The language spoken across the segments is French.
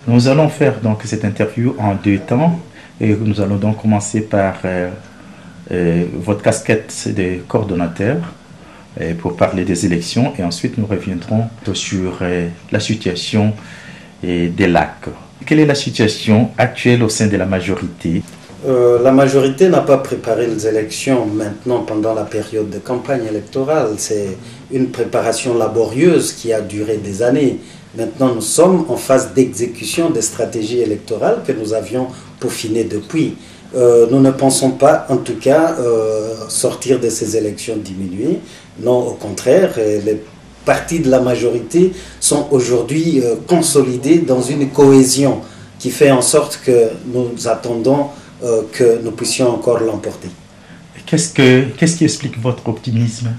Nous allons faire donc cette interview en deux temps et nous allons donc commencer par votre casquette de coordonnateur pour parler des élections et ensuite nous reviendrons sur la situation des lacs. Quelle est la situation actuelle au sein de la majorité? La majorité n'a pas préparé les élections maintenant pendant la période de campagne électorale. C'est une préparation laborieuse qui a duré des années. Maintenant, nous sommes en phase d'exécution des stratégies électorales que nous avions peaufinées depuis. Nous ne pensons pas, en tout cas, sortir de ces élections diminuées. Non, au contraire, les partis de la majorité sont aujourd'hui consolidés dans une cohésion qui fait en sorte que nous attendons que nous puissions encore l'emporter. Qu'est-ce qui explique votre optimisme?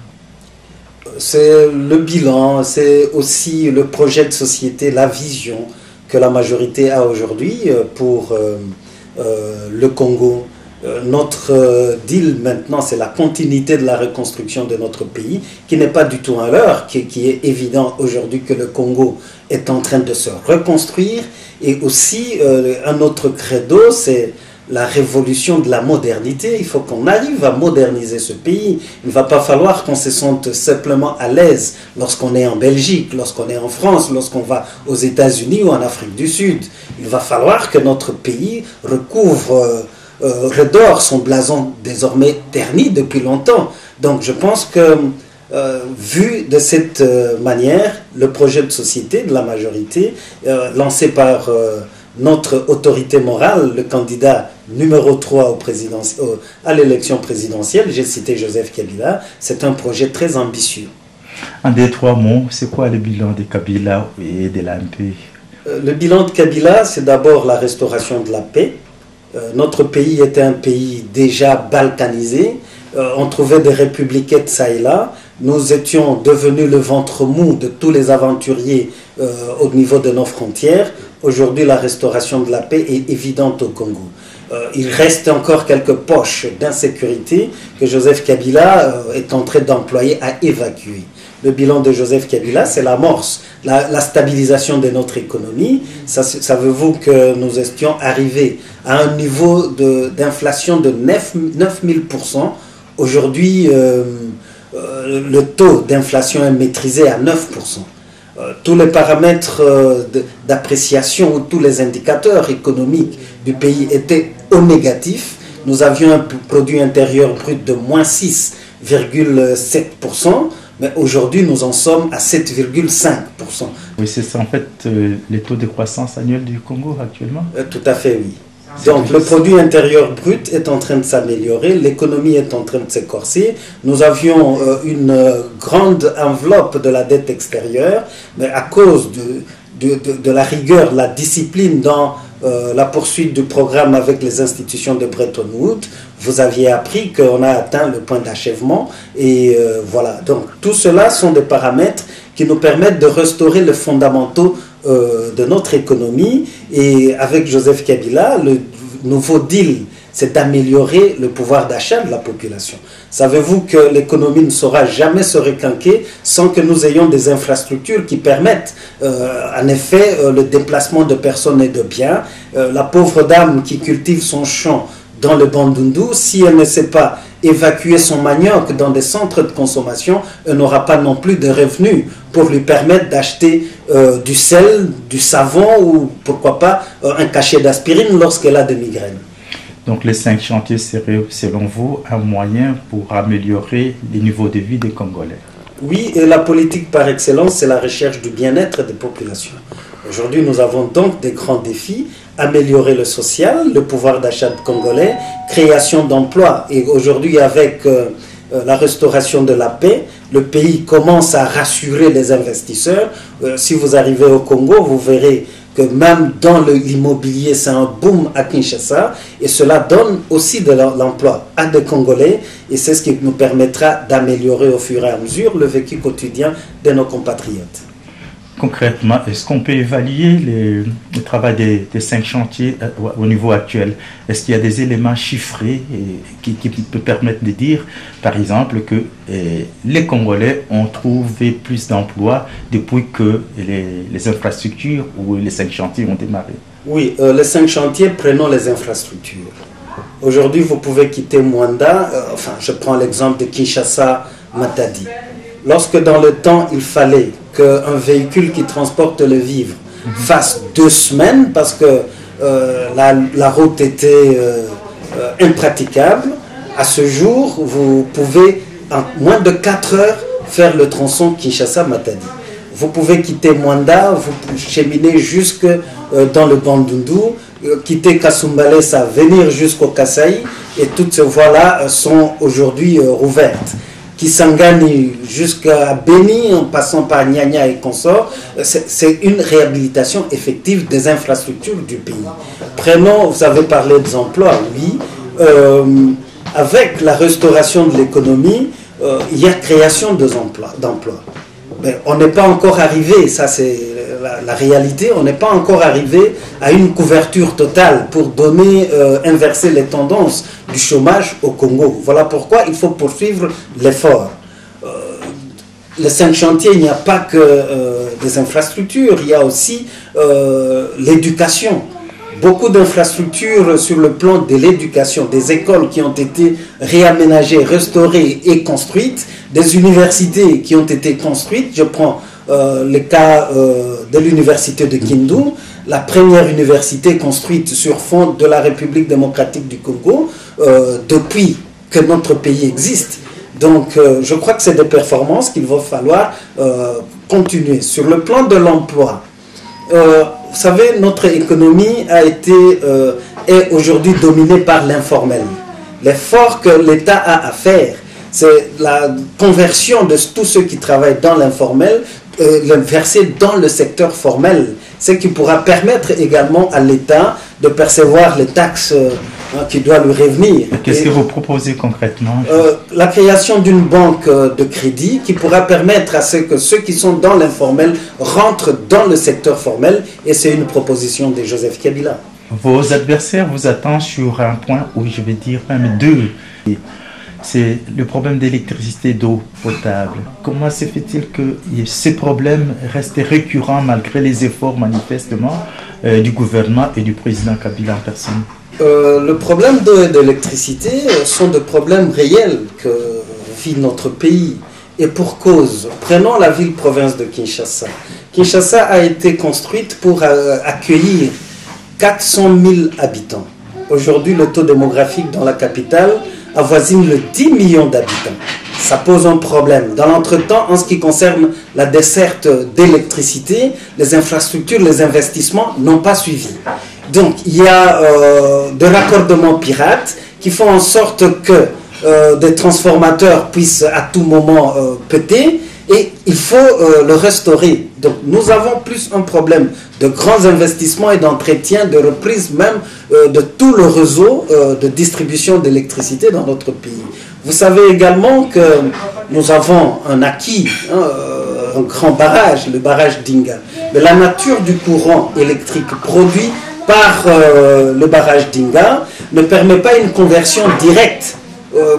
C'est le bilan, c'est aussi le projet de société, la vision que la majorité a aujourd'hui pour le Congo. Notre deal maintenant, c'est la continuité de la reconstruction de notre pays, qui n'est pas du tout un leurre, qui est évident aujourd'hui que le Congo est en train de se reconstruire. Et aussi, un autre credo, c'est la révolution de la modernité. Il faut qu'on arrive à moderniser ce pays. Il ne va pas falloir qu'on se sente simplement à l'aise lorsqu'on est en Belgique, lorsqu'on est en France, lorsqu'on va aux États-Unis ou en Afrique du Sud. Il va falloir que notre pays redore son blason désormais terni depuis longtemps. Donc je pense que, vu de cette manière, le projet de société de la majorité, lancé par notre autorité morale, le candidat numéro 3 à l'élection présidentielle, j'ai cité Joseph Kabila, c'est un projet très ambitieux. En deux, trois mots, c'est quoi le bilan de Kabila et de l'AMP? Le bilan de Kabila, c'est d'abord la restauration de la paix. Notre pays était un pays déjà balkanisé. On trouvait des républicains de ça et là. Nous étions devenus le ventre mou de tous les aventuriers au niveau de nos frontières. Aujourd'hui, la restauration de la paix est évidente au Congo. Il reste encore quelques poches d'insécurité que Joseph Kabila est en train d'employer à évacuer. Le bilan de Joseph Kabila, c'est l'amorce, la stabilisation de notre économie. Savez-vous que nous étions arrivés à un niveau d'inflation de 9000%. Aujourd'hui, le taux d'inflation est maîtrisé à 9%. Tous les paramètres d'appréciation ou tous les indicateurs économiques du pays étaient au négatif. Nous avions un produit intérieur brut de moins 6,7%, mais aujourd'hui nous en sommes à 7,5%. Oui, c'est ça en fait les taux de croissance annuelle du Congo actuellement? Tout à fait, oui. Donc le produit intérieur brut est en train de s'améliorer, l'économie est en train de s'écorcer. Nous avions une grande enveloppe de la dette extérieure, mais à cause de la rigueur, la discipline dans la poursuite du programme avec les institutions de Bretton Woods, vous aviez appris qu'on a atteint le point d'achèvement. Et voilà, donc tout cela sont des paramètres qui nous permettent de restaurer les fondamentaux de notre économie. Et avec Joseph Kabila, le nouveau deal, c'est d'améliorer le pouvoir d'achat de la population. Savez-vous que l'économie ne saura jamais se requinquer sans que nous ayons des infrastructures qui permettent en effet le déplacement de personnes et de biens. La pauvre dame qui cultive son champ dans le Bandundu, si elle ne sait pas évacuer son manioc dans des centres de consommation, elle n'aura pas non plus de revenus pour lui permettre d'acheter du sel, du savon ou pourquoi pas un cachet d'aspirine lorsqu'elle a des migraines. Donc les 5 chantiers seraient, selon vous, un moyen pour améliorer les niveaux de vie des Congolais? Oui, et la politique par excellence, c'est la recherche du bien-être des populations. Aujourd'hui, nous avons donc des grands défis: améliorer le social, le pouvoir d'achat de Congolais, création d'emplois. Et aujourd'hui, avec la restauration de la paix, le pays commence à rassurer les investisseurs. Si vous arrivez au Congo, vous verrez que même dans l'immobilier, c'est un boom à Kinshasa, et cela donne aussi de l'emploi à des Congolais, et c'est ce qui nous permettra d'améliorer au fur et à mesure le vécu quotidien de nos compatriotes. concrètement, est-ce qu'on peut évaluer le travail des 5 chantiers au niveau actuel? Est-ce qu'il y a des éléments chiffrés qui peuvent permettre de dire, par exemple, que les Congolais ont trouvé plus d'emplois depuis que les infrastructures ou les 5 chantiers ont démarré? Oui, les 5 chantiers, prenons les infrastructures. Aujourd'hui, vous pouvez quitter Mwanda, je prends l'exemple de Kinshasa-Matadi. Lorsque dans le temps, il fallait qu'un véhicule qui transporte le vivre fasse 2 semaines parce que la route était impraticable, à ce jour, vous pouvez en moins de 4 heures faire le tronçon Kinshasa-Matadi. Vous pouvez quitter Mwanda, vous cheminez jusque dans le Bandundu, quitter Kasumbalesa, venir jusqu'au Kasaï, et toutes ces voies-là sont aujourd'hui rouvertes. Kisangani jusqu'à Beni, en passant par Nyanya et consorts, c'est une réhabilitation effective des infrastructures du pays. Prenons, vous avez parlé des emplois, oui, avec la restauration de l'économie, il y a création d'emplois. Mais on n'est pas encore arrivé, ça c'est la réalité, on n'est pas encore arrivé à une couverture totale pour inverser les tendances du chômage au Congo. Voilà pourquoi il faut poursuivre l'effort. Les 5 chantiers, il n'y a pas que des infrastructures, il y a aussi l'éducation. Beaucoup d'infrastructures sur le plan de l'éducation, des écoles qui ont été réaménagées, restaurées et construites, des universités qui ont été construites. Je prends le cas de l'université de Kindu, la première université construite sur fond de la République démocratique du Congo depuis que notre pays existe. Donc je crois que c'est des performances qu'il va falloir continuer. Sur le plan de l'emploi, vous savez, notre économie est aujourd'hui dominée par l'informel. L'effort que l'État a à faire, c'est la conversion de tous ceux qui travaillent dans l'informel, le verser dans le secteur formel, ce qui pourra permettre également à l'État de percevoir les taxes qui doivent lui revenir. Qu'est-ce que vous proposez concrètement? La création d'une banque de crédit qui pourra permettre à ce que ceux qui sont dans l'informel rentrent dans le secteur formel, et c'est une proposition de Joseph Kabila. Vos adversaires vous attendent sur un point où je vais dire même 2. C'est le problème d'électricité, d'eau potable. Comment se fait-il que ces problèmes restent récurrents malgré les efforts manifestement du gouvernement et du président Kabila en personne? Le problème d'eau et d'électricité sont des problèmes réels que vit notre pays. Et pour cause, prenons la ville-province de Kinshasa. Kinshasa a été construite pour accueillir 400 000 habitants. Aujourd'hui, le taux démographique dans la capitale avoisine le 10 millions d'habitants. Ça pose un problème. Dans l'entretemps, en ce qui concerne la desserte d'électricité, les infrastructures, les investissements n'ont pas suivi. Donc, il y a des raccordements pirates qui font en sorte que des transformateurs puissent à tout moment péter, et il faut le restaurer. Donc, nous avons plus un problème de grands investissements et d'entretien, de reprise même de tout le réseau de distribution d'électricité dans notre pays. Vous savez également que nous avons un acquis, un grand barrage, le barrage d'Inga. Mais la nature du courant électrique produit par le barrage d'Inga ne permet pas une conversion directe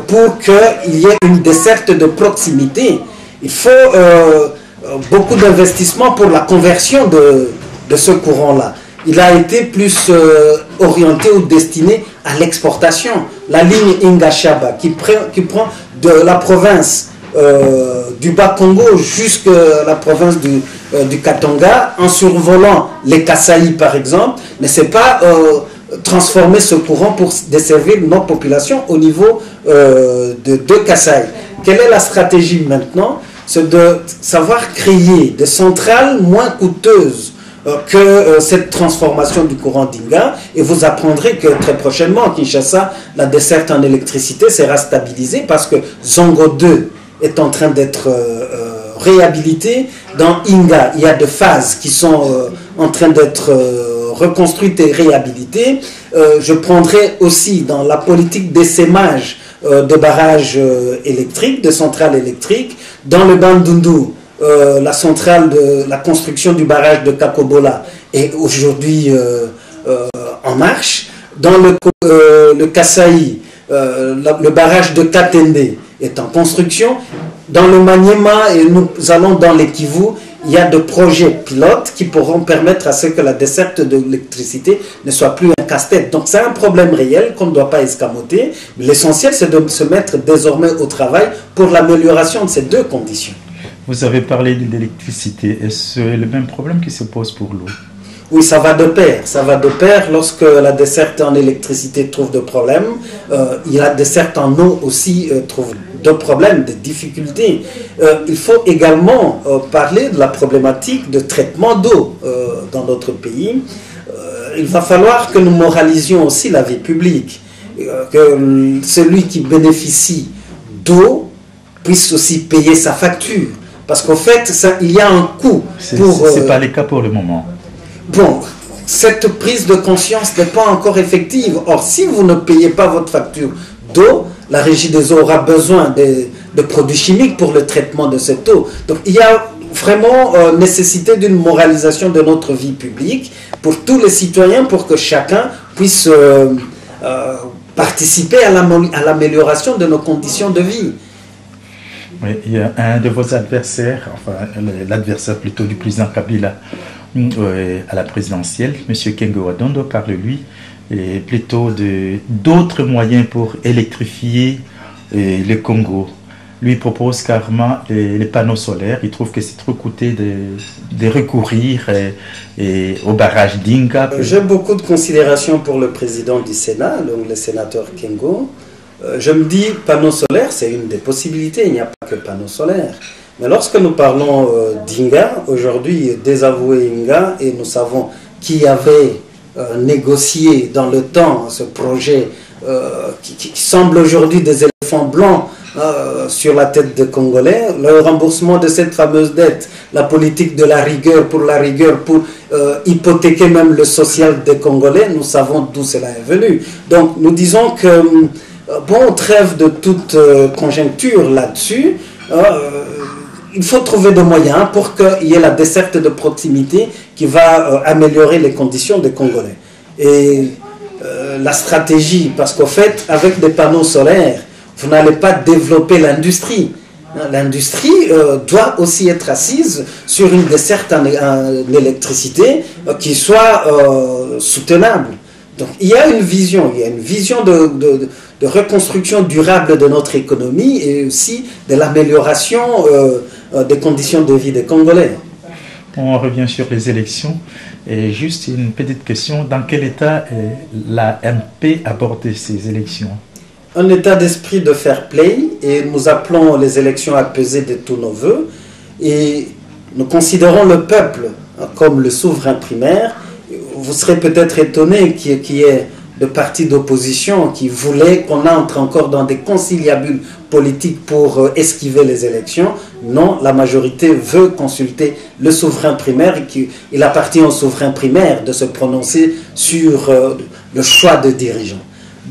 pour qu'il y ait une desserte de proximité. Il faut beaucoup d'investissements pour la conversion de ce courant-là. Il a été plus orienté ou destiné à l'exportation. La ligne Inga-Shaba qui prend de la province du Bas-Congo jusqu'à la province du Katanga, en survolant les Kasaï par exemple, mais ce n'est pas transformer ce courant pour desservir nos populations au niveau de Kasaï. Quelle est la stratégie maintenant? C'est de savoir créer des centrales moins coûteuses que cette transformation du courant d'Inga, et vous apprendrez que très prochainement à Kinshasa, la desserte en électricité sera stabilisée parce que Zongo 2 est en train d'être réhabilité. Dans Inga, il y a des phases qui sont en train d'être reconstruites et réhabilitées. Je prendrai aussi dans la politique d'essaimage de barrages électriques, de centrales électriques. Dans le Bandundu, la centrale la construction du barrage de Kakobola est aujourd'hui en marche. Dans le Kasaï, le barrage de Katende est en construction. Dans le Maniema, et nous allons dans les Kivu, il y a des projets pilotes qui pourront permettre à ce que la desserte de l'électricité ne soit plus un casse-tête. Donc c'est un problème réel qu'on ne doit pas escamoter. L'essentiel, c'est de se mettre désormais au travail pour l'amélioration de ces deux conditions. Vous avez parlé de l'électricité. Est-ce le même problème qui se pose pour l'eau? Oui, ça va de pair. Ça va de pair. Lorsque la desserte en électricité trouve de problèmes, la desserte en eau aussi trouve de problèmes, de difficultés. Il faut également parler de la problématique de traitement d'eau dans notre pays. Il va falloir que nous moralisions aussi la vie publique, que celui qui bénéficie d'eau puisse aussi payer sa facture. Parce qu'en fait, il y a un coût pour... Ce n'est pas le cas pour le moment. Bon, cette prise de conscience n'est pas encore effective. Or, si vous ne payez pas votre facture d'eau, la Régie des eaux aura besoin de produits chimiques pour le traitement de cette eau. Donc, il y a vraiment nécessité d'une moralisation de notre vie publique pour tous les citoyens, pour que chacun puisse participer à l'amélioration de nos conditions de vie. Oui, il y a un de vos adversaires, enfin l'adversaire plutôt du président Kabila à la présidentielle, M. Kengo Wadondo, parle lui plutôt d'autres moyens pour électrifier le Congo. Lui propose carrément les panneaux solaires. Il trouve que c'est trop coûteux de recourir au barrage d'Inga. J'ai beaucoup de considération pour le président du Sénat, donc le sénateur Kengo. Je me dis, panneaux solaires, c'est une des possibilités, il n'y a pas que panneaux solaires. Mais lorsque nous parlons d'Inga, aujourd'hui, désavoué Inga, et nous savons qui avait négocié dans le temps ce projet qui semble aujourd'hui des éléphants blancs sur la tête des Congolais, le remboursement de cette fameuse dette, la politique de la rigueur, pour hypothéquer même le social des Congolais, nous savons d'où cela est venu. Donc nous disons que bon, trêve de toute conjoncture là-dessus, il faut trouver des moyens pour qu'il y ait la desserte de proximité qui va améliorer les conditions des Congolais. Et la stratégie, parce qu'au fait, avec des panneaux solaires, vous n'allez pas développer l'industrie. L'industrie doit aussi être assise sur une desserte en électricité qui soit soutenable. Donc il y a une vision, de reconstruction durable de notre économie et aussi de l'amélioration des conditions de vie des Congolais. On revient sur les élections. Et juste une petite question, dans quel état la MP aborde ces élections? Un état d'esprit de fair play, et nous appelons les élections à peser de tous nos voeux, et nous considérons le peuple comme le souverain primaire. Vous serez peut-être étonné qu'il y ait de partis d'opposition qui voulaient qu'on entre encore dans des conciliabules politiques pour esquiver les élections. Non, la majorité veut consulter le souverain primaire et il appartient au souverain primaire de se prononcer sur le choix de dirigeants.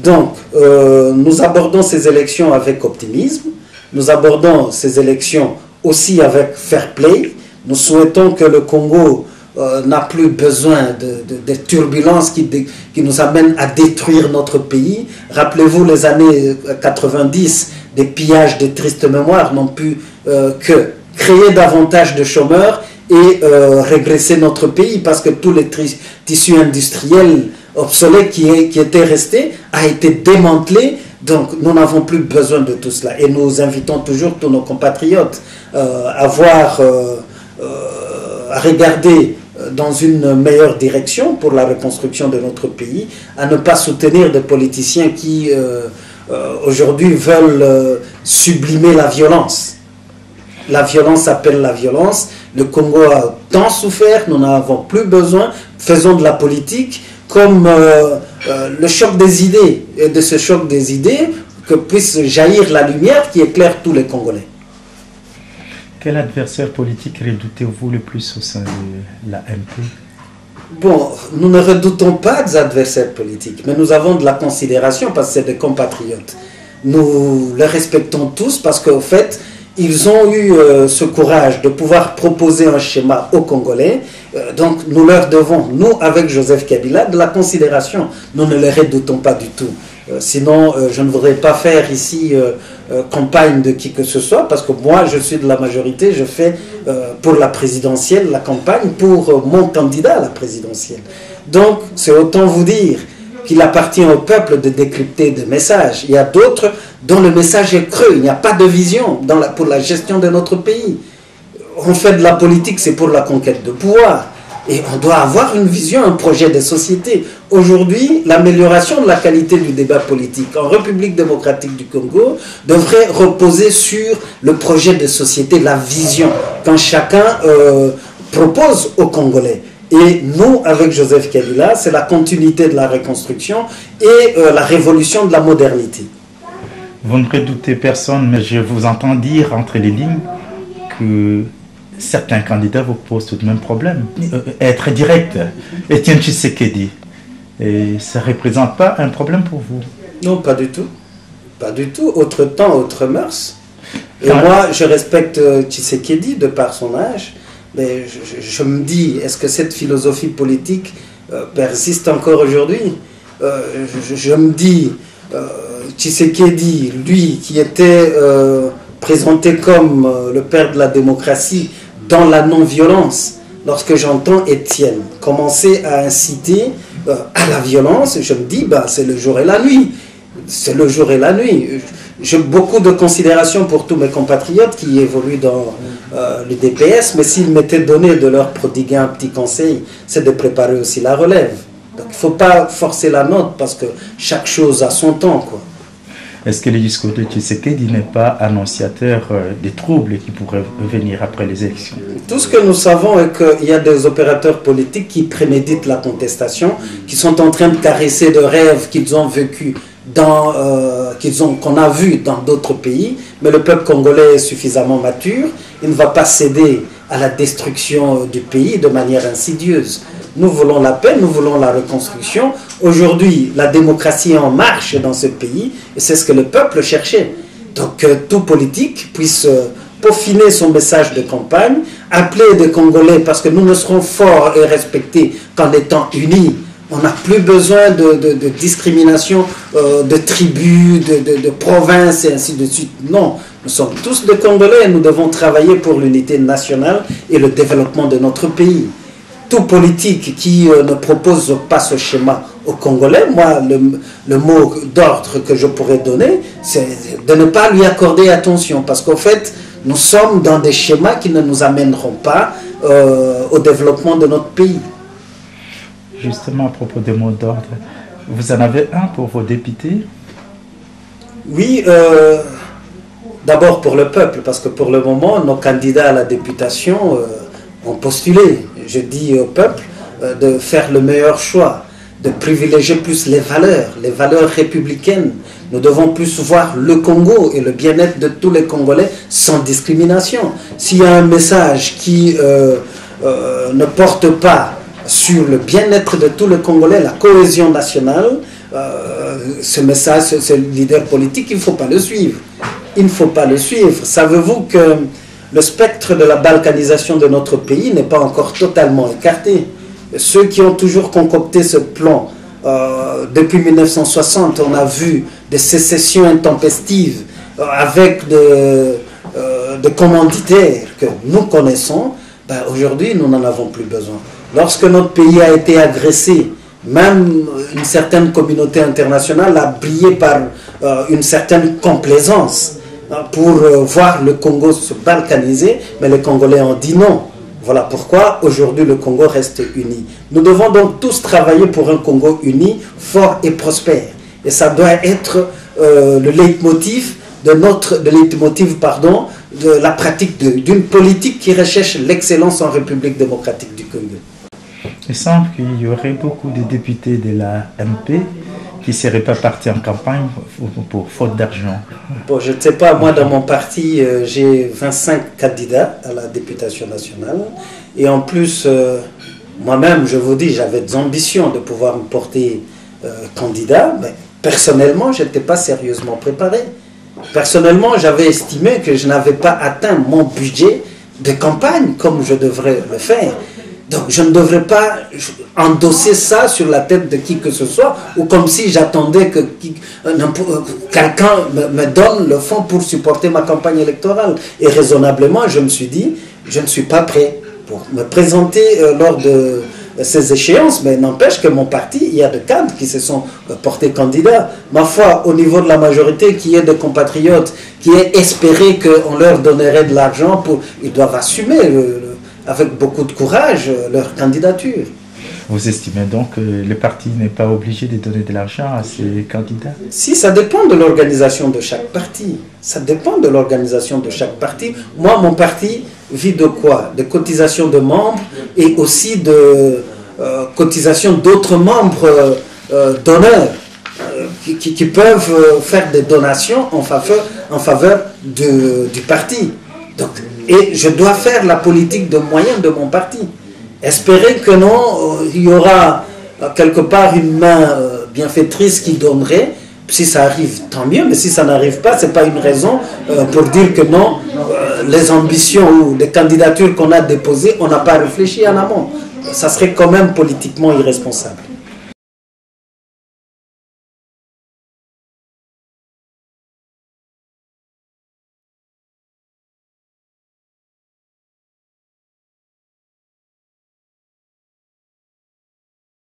Donc, nous abordons ces élections avec optimisme, nous abordons ces élections aussi avec fair play. Nous souhaitons que le Congo n'a plus besoin de turbulences qui nous amènent à détruire notre pays. Rappelez-vous les années 90, des pillages de triste mémoire n'ont pu que créer davantage de chômeurs et régresser notre pays parce que tous les tissus industriels obsolètes qui étaient restés a été démantelé. Donc nous n'avons plus besoin de tout cela et nous invitons toujours tous nos compatriotes à regarder dans une meilleure direction pour la reconstruction de notre pays, à ne pas soutenir des politiciens qui aujourd'hui veulent sublimer la violence. La violence appelle la violence. Le Congo a tant souffert, nous n'en avons plus besoin. Faisons de la politique comme le choc des idées, et de ce choc des idées que puisse jaillir la lumière qui éclaire tous les Congolais. Quel adversaire politique redoutez-vous le plus au sein de la MP? Bon, nous ne redoutons pas des adversaires politiques, mais nous avons de la considération parce que c'est des compatriotes. Nous les respectons tous parce qu'au fait, Ils ont eu ce courage de pouvoir proposer un schéma aux Congolais. Donc nous leur devons, nous avec Joseph Kabila, de la considération. Nous ne les redoutons pas du tout. Sinon, je ne voudrais pas faire ici campagne de qui que ce soit, parce que moi, je suis de la majorité, je fais pour la présidentielle la campagne pour mon candidat à la présidentielle. Donc, c'est autant vous dire qu'il appartient au peuple de décrypter des messages. Il y a d'autres dont le message est creux, il n'y a pas de vision pour la gestion de notre pays. On fait de la politique, c'est pour la conquête de pouvoir. Et on doit avoir une vision, un projet de société. Aujourd'hui, l'amélioration de la qualité du débat politique en République démocratique du Congo devrait reposer sur le projet de société, la vision, quand chacun propose aux Congolais. Et nous, avec Joseph Kabila, c'est la continuité de la reconstruction et la révolution de la modernité. Vous ne redoutez personne, mais je vous entends dire entre les lignes que certains candidats vous posent tout de même problème. Être direct, Étienne Tshisekedi, et ça ne représente pas un problème pour vous? Non, pas du tout. Pas du tout. Autre temps, autre mœurs. Et moi, je respecte Tshisekedi de par son âge, mais je me dis, est-ce que cette philosophie politique persiste encore aujourd'hui? Je me dis, Tshisekedi, lui qui était présenté comme le père de la démocratie, dans la non-violence, lorsque j'entends Étienne commencer à inciter à la violence, je me dis, bah, c'est le jour et la nuit. C'est le jour et la nuit. J'ai beaucoup de considération pour tous mes compatriotes qui évoluent dans le DPS, mais s'ils m'étaient donné de leur prodiguer un petit conseil, c'est de préparer aussi la relève. Donc il ne faut pas forcer la note parce que chaque chose a son temps, quoi. Est-ce que le discours de Tshisekedi n'est pas annonciateur des troubles qui pourraient venir après les élections? Tout ce que nous savons est qu'il y a des opérateurs politiques qui préméditent la contestation, qui sont en train de caresser de rêves qu'ils ont vécus, qu'on a vus dans d'autres pays, mais le peuple congolais est suffisamment mature, il ne va pas céder à la destruction du pays de manière insidieuse. Nous voulons la paix, nous voulons la reconstruction. Aujourd'hui, la démocratie est en marche dans ce pays et c'est ce que le peuple cherchait. Donc que tout politique puisse peaufiner son message de campagne, appeler des Congolais, parce que nous ne serons forts et respectés qu'en étant unis. On n'a plus besoin de discrimination, de tribus, de provinces et ainsi de suite. Non, nous sommes tous des Congolais et nous devons travailler pour l'unité nationale et le développement de notre pays. Tout politique qui ne propose pas ce schéma aux Congolais, moi, le mot d'ordre que je pourrais donner, c'est de ne pas lui accorder attention, parce qu'en fait, nous sommes dans des schémas qui ne nous amèneront pas au développement de notre pays. Justement, à propos des mots d'ordre, vous en avez un pour vos députés? Oui, d'abord pour le peuple, parce que pour le moment, nos candidats à la députation ont postulé. Je dis au peuple de faire le meilleur choix, de privilégier plus les valeurs républicaines. Nous devons plus voir le Congo et le bien-être de tous les Congolais sans discrimination. S'il y a un message qui ne porte pas sur le bien-être de tous les Congolais, la cohésion nationale, ce message, ce leader politique, il ne faut pas le suivre. Il ne faut pas le suivre. Savez-vous que le spectre de la balkanisation de notre pays n'est pas encore totalement écarté? Ceux qui ont toujours concocté ce plan, depuis 1960, on a vu des sécessions intempestives avec de commanditaires que nous connaissons. Ben aujourd'hui, nous n'en avons plus besoin. Lorsque notre pays a été agressé, même une certaine communauté internationale a brillé par une certaine complaisance pour voir le Congo se balkaniser, mais les Congolais ont dit non. Voilà pourquoi aujourd'hui le Congo reste uni. Nous devons donc tous travailler pour un Congo uni, fort et prospère. Et ça doit être le leitmotiv de la pratique d'une politique qui recherche l'excellence en République démocratique du Congo. Il semble qu'il y aurait beaucoup de députés de la MP qui ne seraient pas partis en campagne pour faute d'argent. Bon, je ne sais pas, moi dans mon parti, j'ai 25 candidats à la députation nationale. Et en plus, moi-même, je vous dis, j'avais des ambitions de pouvoir me porter candidat, mais personnellement, je n'étais pas sérieusement préparé. Personnellement, j'avais estimé que je n'avais pas atteint mon budget de campagne comme je devrais le faire. Donc je ne devrais pas endosser ça sur la tête de qui que ce soit, ou comme si j'attendais que quelqu'un me donne le fonds pour supporter ma campagne électorale. Et raisonnablement, je me suis dit, je ne suis pas prêt pour me présenter lors de ces échéances, mais n'empêche que mon parti, il y a des cadres qui se sont portés candidats. Ma foi, au niveau de la majorité, qui est de compatriotes, qui est espéré qu'on leur donnerait de l'argent, ils doivent assumer avec beaucoup de courage leur candidature. Vous estimez donc que le parti n'est pas obligé de donner de l'argent à ses candidats? Si, ça dépend de l'organisation de chaque parti. Ça dépend de l'organisation de chaque parti. Moi, mon parti vit de quoi? De cotisations de membres et aussi de cotisations d'autres membres donneurs qui peuvent faire des donations en faveur du parti. Donc, et je dois faire la politique de moyens de mon parti. Espérer que non, il y aura quelque part une main bienfaitrice qui donnerait. Si ça arrive, tant mieux, mais si ça n'arrive pas, ce n'est pas une raison pour dire que non, les ambitions ou les candidatures qu'on a déposées, on n'a pas réfléchi en amont. Ça serait quand même politiquement irresponsable.